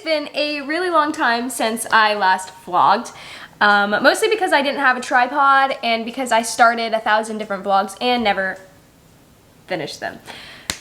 been a really long time since I last vlogged. Mostly because I didn't have a tripod and because I started 1,000 different vlogs and never finished them.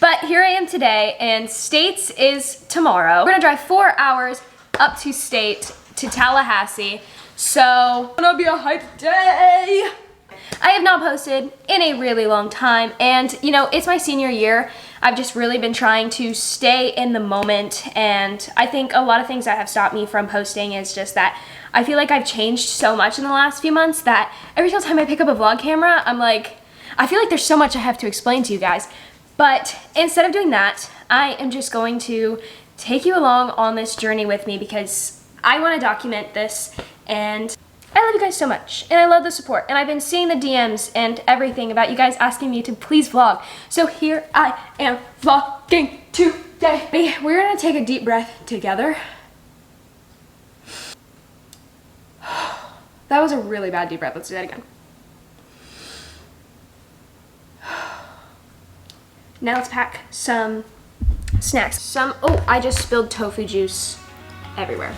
But here I am today, and States is tomorrow. We're gonna drive 4 hours up to State to Tallahassee. So it's gonna be a hype day. I have not posted in a really long time, and you know, it's my senior year. I've just really been trying to stay in the moment, and I think a lot of things that have stopped me from posting is just that I feel like I've changed so much in the last few months that every single time I pick up a vlog camera, I'm like, I feel like there's so much I have to explain to you guys. But instead of doing that, I am just going to take you along on this journey with me because I want to document this, and I love you guys so much, and I love the support, and I've been seeing the DMs and everything about you guys asking me to please vlog. So here I am vlogging today. We're gonna take a deep breath together. That was a really bad deep breath. Let's do that again. Now let's pack some snacks. Oh, I just spilled tofu juice everywhere.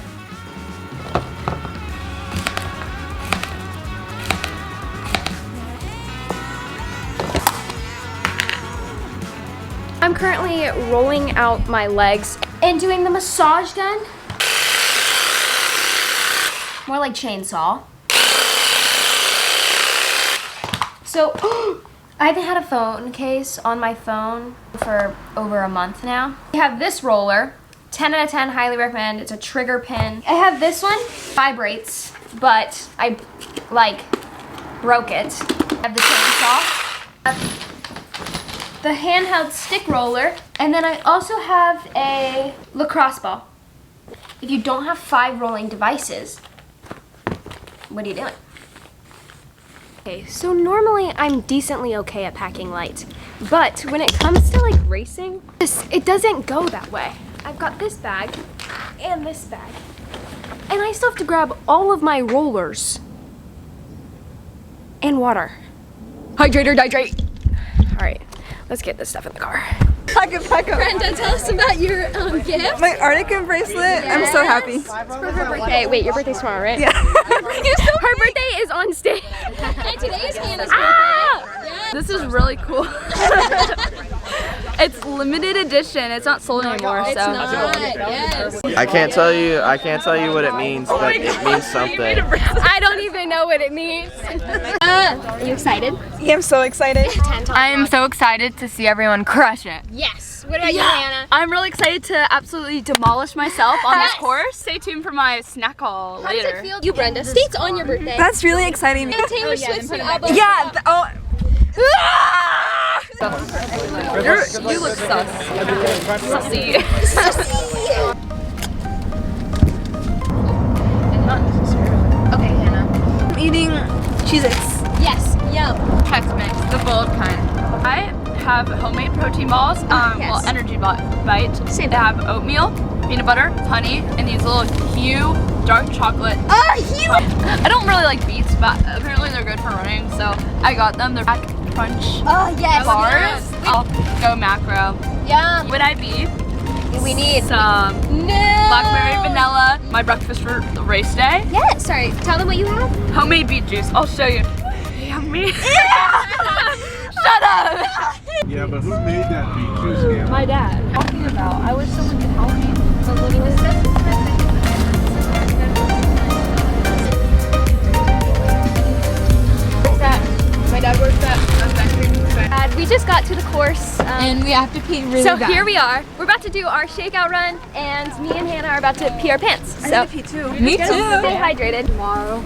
I'm currently rolling out my legs and doing the massage gun. More like chainsaw. So, I haven't had a phone case on my phone for over a month now. I have this roller, 10 out of 10, highly recommend. It's a trigger pin. I have this one, vibrates, but I broke it. I have the chainsaw. The handheld stick roller, and then I also have a lacrosse ball. If you don't have 5 rolling devices, what are you doing? Okay, so normally I'm decently okay at packing light, but when it comes to like racing, it doesn't go that way. I've got this bag and this bag, and I still have to grab all of my rollers and water. Hydrate. All right. Let's get this stuff in the car. Pack it. Brenda, tell us about your gift. My Arctic bracelet. Yes. I'm so happy. It's for her birthday. Wait, your birthday's tomorrow, right? Yeah. Her birthday is on stage. And today is Hannah's birthday. Yes. This is really cool. It's limited edition. It's not sold anymore. It's so. not. Yes. I can't tell you what it means, but it means something. I don't even know what it means. Are you excited? Yeah, I'm so excited. I am so excited to see everyone crush it. Yes. What about you, Hannah? I'm really excited to absolutely demolish myself on this course. Stay tuned for my snack haul How does later. it feel? You, Brenda. State's on your birthday. That's really exciting. Taylor Swift's new album. Yeah. You look sus. Sussy. Okay, Hannah. I'm eating Cheez-Its. Yes. Yum. Chex Mix, the bold kind. I have homemade protein balls, well, energy bite. Same. They have oatmeal, peanut butter, honey, and these little Hue dark chocolate. Hue! I don't really like beets, but apparently they're good for running, so I got them. They're Pack Crunch Yes. bars. I'll go macro. Yum. Would I be? We need Some blackberry vanilla, my breakfast for the race day. Yeah. Sorry. Tell them what you have. Homemade beet juice. I'll show you. Yummy. Shut up. Yeah, but who made that beet juice, Hannah? My dad. Talking about. I wish someone could help me. Where's that? My dad works at We just got to the course. and we have to pee really So bad. here we are. We're about to do our shakeout run, and me and Hannah are about to pee our pants. So pee too. Me too. stay hydrated. Tomorrow.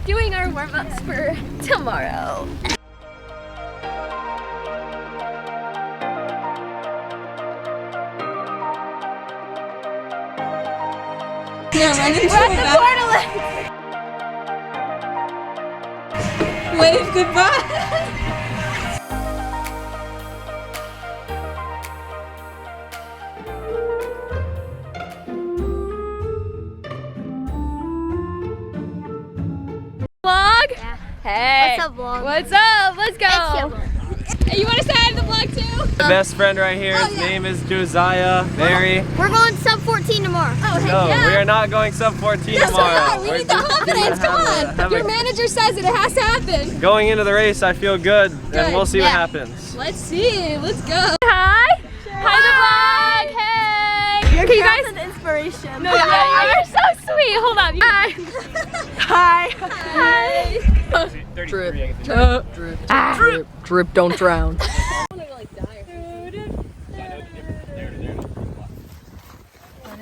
Doing our warm-ups for tomorrow. We're at the Portaland. Wave goodbye. Vlog? Yeah. Hey. What's up, vlog? What's up? Let's go. It's your vlog. Hey, you want to say hi to the vlog too? My best friend right here, his name is Josiah Barry. We're going sub 14 tomorrow. Oh, heck No, yeah. we are not going sub 14 tomorrow. We need the confidence. Come on. Your manager says it. It has to happen. Going into the race, I feel good, and we'll see what happens. Let's see. Let's go. Hi. Hi, the vlog. Hey. Your Can you guys? an inspiration. No, you're so sweet. Hold up. Hi. Hi. Hi. Drip, don't drown.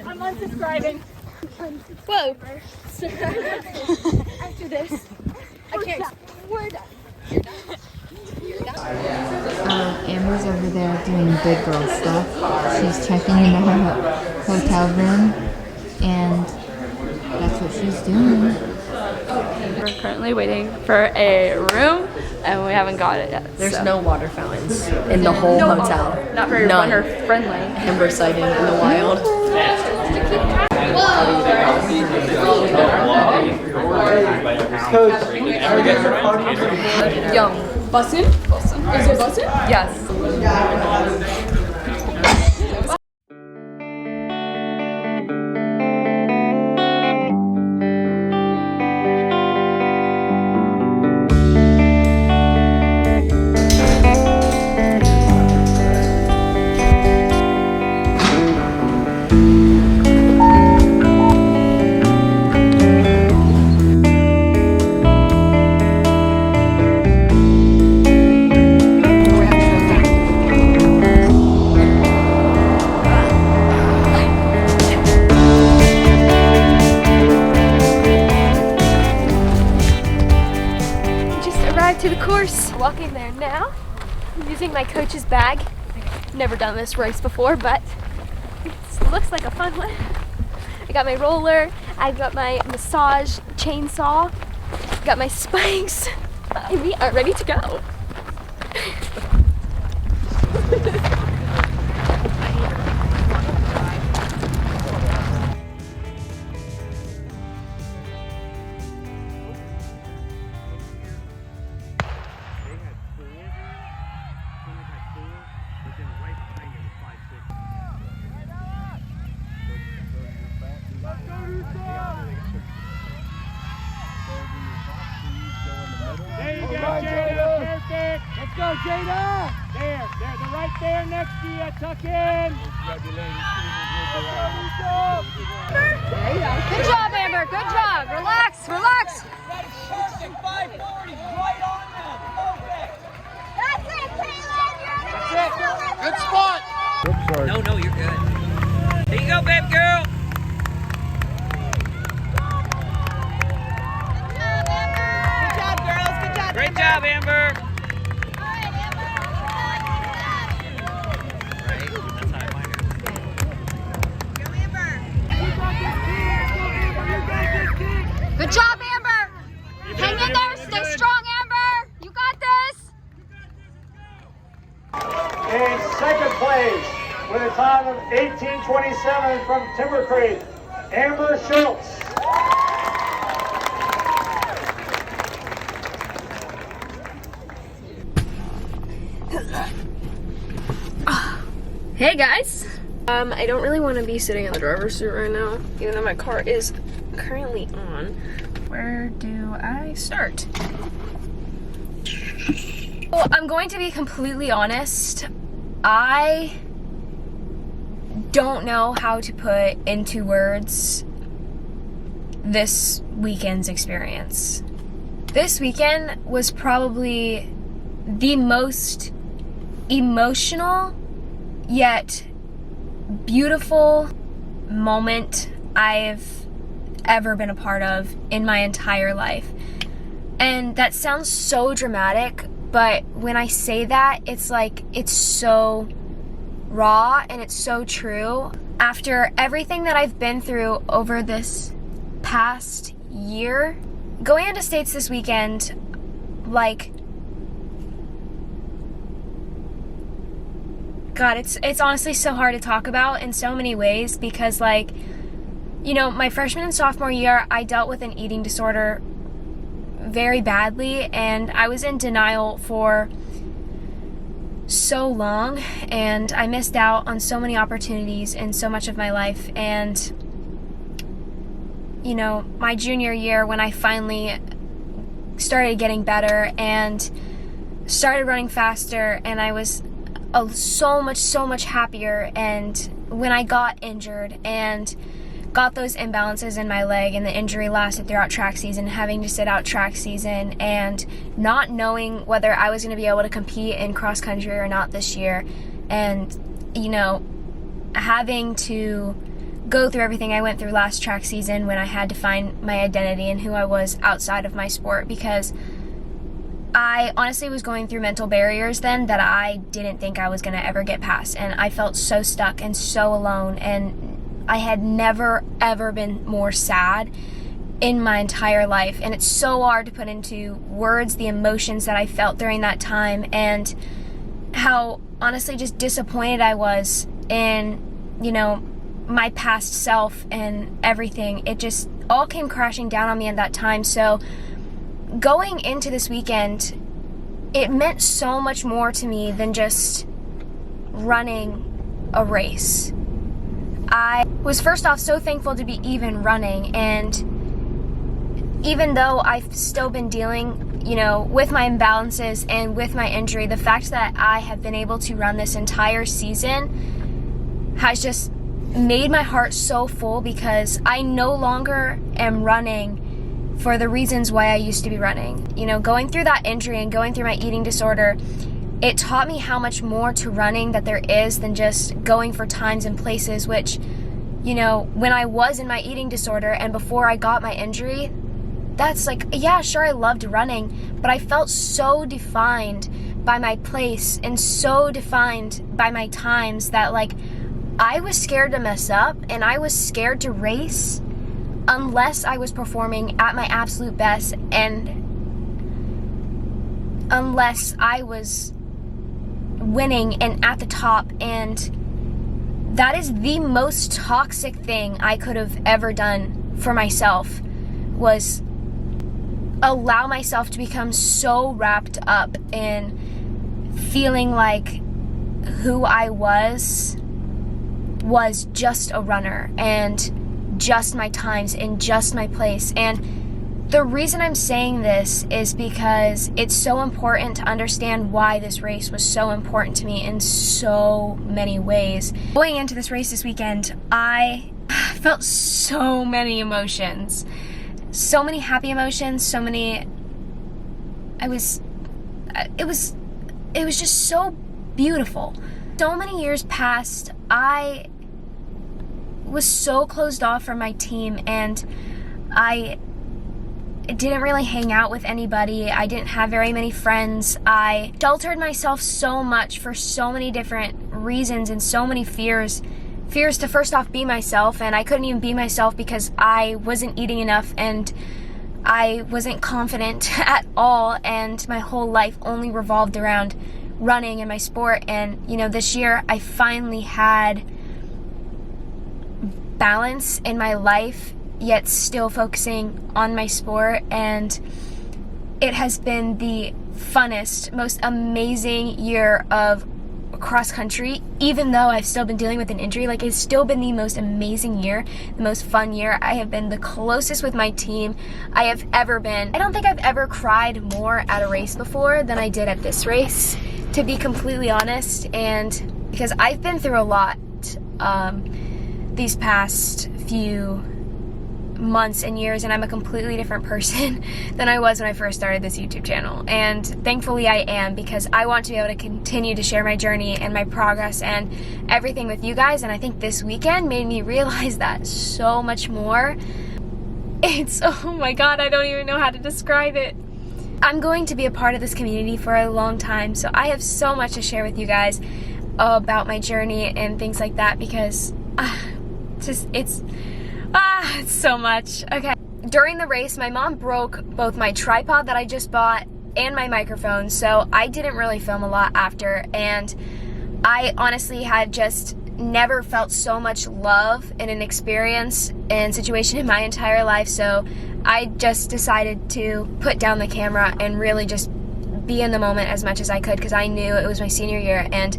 I'm unsubscribing. Whoa. After this, I can't. We're done. Amber's over there doing big girl stuff. She's checking into her hotel room, and that's what she's doing. We're currently waiting for a room, and we haven't got it yet. There's no water fountains in the whole hotel. Not very runner friendly. Amber sighting in the wild. Yum. Bussin'? Is it bussin'? Yes. To the course, walking there now. I'm using my coach's bag. I've never done this race before, but it looks like a fun one. I got my roller, I've got my massage chainsaw, got my spikes, and we are ready to go. There you go, Jada. Perfect. Let's go, Jada. There. They're right there next to you. Tuck in. Good job, Amber. Good job. Relax. Relax. Perfect. 540. Right on them. Perfect. That's it, Caitlin. That's it. Good spot. Oops, sorry. No, you're good. There you go, babe girl. Great job, Amber. Good job, Amber. Hang in there. Stay strong, Amber. You got this. In second place, with a time of 18:27 from Timber Creek, Amber Schultz. Hey guys! I don't really want to be sitting in the driver's seat right now, even though my car is currently on. Where do I start? Well, I'm going to be completely honest. I don't know how to put into words this weekend's experience. This weekend was probably the most emotional yet beautiful moment I've ever been a part of in my entire life. And that sounds so dramatic, but when I say that, it's like, it's so raw and it's so true. After everything that I've been through over this past year, going into States this weekend, like, God, it's honestly so hard to talk about in so many ways because, like, you know, my freshman and sophomore year, I dealt with an eating disorder very badly, and I was in denial for so long, and I missed out on so many opportunities in so much of my life. And you know, my junior year, when I finally started getting better and started running faster, and I was so much happier, and when I got injured and got those imbalances in my leg, and the injury lasted throughout track season, having to sit out track season, and not knowing whether I was going to be able to compete in cross country or not this year, and you know, having to go through everything I went through last track season when I had to find my identity and who I was outside of my sport, because I honestly was going through mental barriers then that I didn't think I was going to ever get past, and I felt so stuck and so alone, and I had never ever been more sad in my entire life. And it's so hard to put into words the emotions that I felt during that time, and how honestly just disappointed I was in, you know, my past self and everything. It just all came crashing down on me at that time. So going into this weekend, it meant so much more to me than just running a race. I was first off so thankful to be even running, and even though I've still been dealing, you know, with my imbalances and with my injury, the fact that I have been able to run this entire season has just made my heart so full, because I no longer am running for the reasons why I used to be running. You know, going through that injury and going through my eating disorder, it taught me how much more to running that there is than just going for times and places, which, you know, when I was in my eating disorder and before I got my injury, that's like, yeah, sure, I loved running, but I felt so defined by my place and so defined by my times that, like, I was scared to mess up and I was scared to race unless I was performing at my absolute best, and unless I was winning and at the top. And that is the most toxic thing I could have ever done for myself, was allow myself to become so wrapped up in feeling like who I was just a runner and just my times and just my place. And the reason I'm saying this is because it's so important to understand why this race was so important to me in so many ways. Going into this race this weekend, I felt so many emotions. So many happy emotions, so many, it was just so beautiful. So many years passed, I was so closed off from my team, and I didn't really hang out with anybody. I didn't have very many friends. I sheltered myself so much for so many different reasons and so many fears to first off be myself, and I couldn't even be myself because I wasn't eating enough and I wasn't confident at all, and my whole life only revolved around running and my sport. And you know, this year I finally had balance in my life, yet still focusing on my sport, and it has been the funnest, most amazing year of cross country. Even though I've still been dealing with an injury, like, it's still been the most amazing year, the most fun year. I have been the closest with my team I have ever been. I don't think I've ever cried more at a race before than I did at this race, to be completely honest. And because I've been through a lot these past few months and years, and I'm a completely different person than I was when I first started this YouTube channel. And thankfully I am, because I want to be able to continue to share my journey and my progress and everything with you guys. And I think this weekend made me realize that so much more. It's, oh my God, I don't even know how to describe it. I'm going to be a part of this community for a long time, so I have so much to share with you guys about my journey and things like that, because it's so much. Okay. During the race, my mom broke both my tripod that I just bought and my microphone, so I didn't really film a lot after, and I honestly had just never felt so much love in an experience and situation in my entire life. So I just decided to put down the camera and really just be in the moment as much as I could because I knew it was my senior year and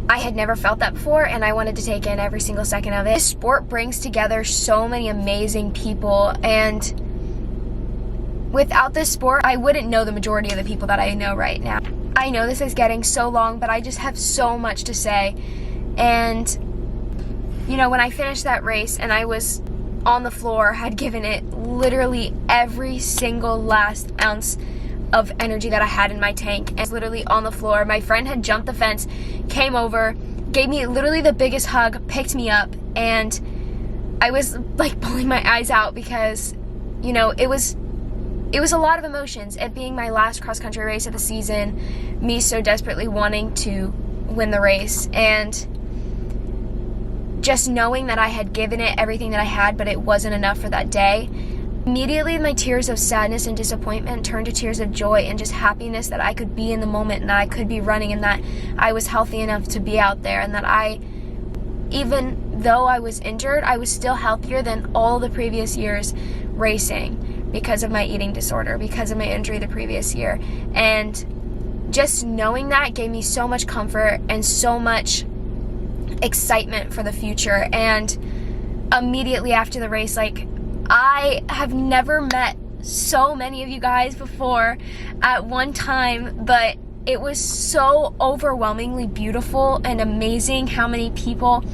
I had never felt that before, and I wanted to take in every single second of it. This sport brings together so many amazing people, and without this sport, I wouldn't know the majority of the people that I know right now. I know this is getting so long, but I just have so much to say. And, you know, when I finished that race and I was on the floor, had given it literally every single last ounce of energy that I had in my tank, and literally on the floor. My friend had jumped the fence, came over, gave me literally the biggest hug, picked me up, and I was like pulling my eyes out because, you know, it was a lot of emotions. It being my last cross-country race of the season, me so desperately wanting to win the race, and just knowing that I had given it everything that I had, but it wasn't enough for that day. Immediately, my tears of sadness and disappointment turned to tears of joy and just happiness that I could be in the moment and that I could be running and that I was healthy enough to be out there, and that even though I was injured, I was still healthier than all the previous years racing because of my eating disorder, because of my injury the previous year. And just knowing that gave me so much comfort and so much excitement for the future. And immediately after the race, like, I have never met so many of you guys before at one time, but it was so overwhelmingly beautiful and amazing how many people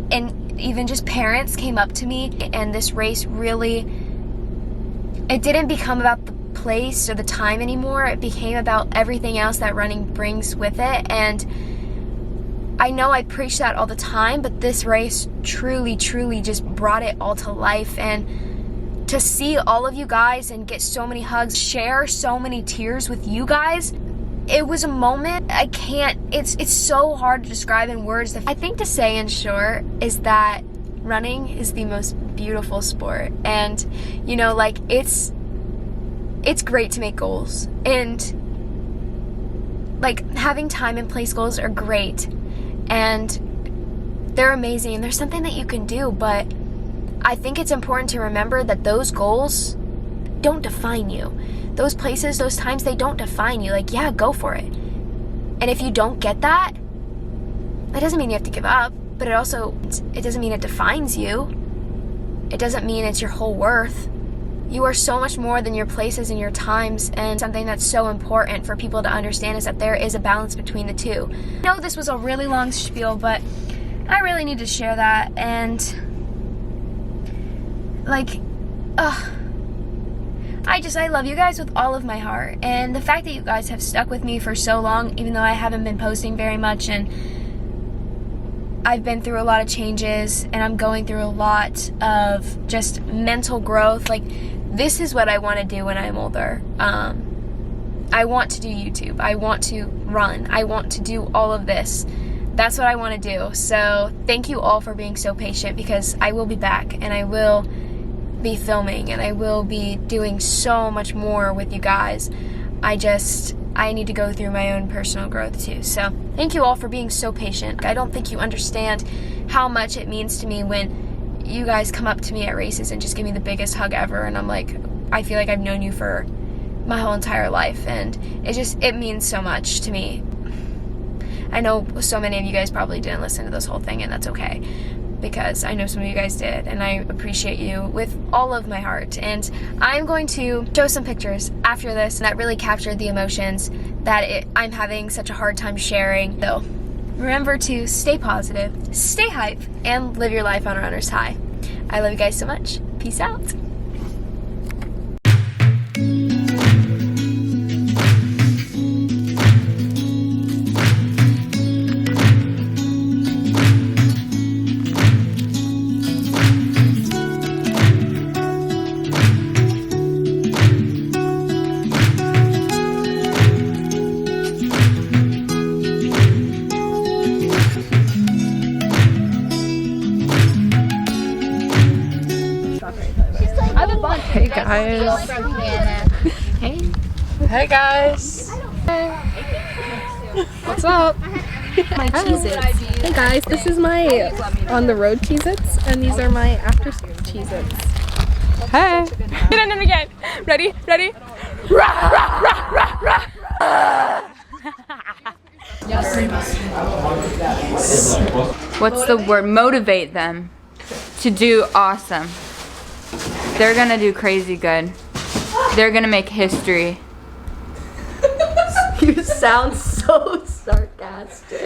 and even just parents came up to me. And this race really, it didn't become about the place or the time anymore. It became about everything else that running brings with it. And I know I preach that all the time, but this race truly, truly just brought it all to life. And to see all of you guys and get so many hugs, share so many tears with you guys, it was a moment I can't, it's so hard to describe in words. I think to say in short is that running is the most beautiful sport. And, you know, like, it's great to make goals. And, like, having time and place goals are great. And they're amazing. And there's something that you can do, but I think it's important to remember that those goals don't define you. Those places, those times, they don't define you. Like, yeah, go for it. And if you don't get that, that doesn't mean you have to give up, but it doesn't mean it defines you. It doesn't mean it's your whole worth. You are so much more than your places and your times, and something that's so important for people to understand is that there is a balance between the two. I know this was a really long spiel, but I really need to share that. And like, I love you guys with all of my heart, and the fact that you guys have stuck with me for so long, even though I haven't been posting very much, and I've been through a lot of changes, and I'm going through a lot of just mental growth. Like, this is what I want to do when I'm older. I want to do YouTube. I want to run. I want to do all of this. That's what I want to do. So thank you all for being so patient, because I will be back, and I will be filming, and I will be doing so much more with you guys. I need to go through my own personal growth too. So thank you all for being so patient. I don't think you understand how much it means to me when you guys come up to me at races and just give me the biggest hug ever, and I'm like, I feel like I've known you for my whole entire life, and it means so much to me. I know so many of you guys probably didn't listen to this whole thing, and that's okay, because I know some of you guys did, and I appreciate you with all of my heart. And I'm going to show some pictures after this that really captured the emotions that I'm having such a hard time sharing. So remember to stay positive, stay hype, and live your life on a runner's high. I love you guys so much. Peace out. Hey guys. Hey. Hey guys. What's up? My Cheez-Its. Hey guys, this is my on the road Cheez-Its, and these are my after school Cheez-Its. Hey. Get in them again. Ready? Ready? Rah, rah, rah, rah, rah. What's the word? Motivate them to do awesome. They're gonna do crazy good. They're gonna make history. You sound so sarcastic.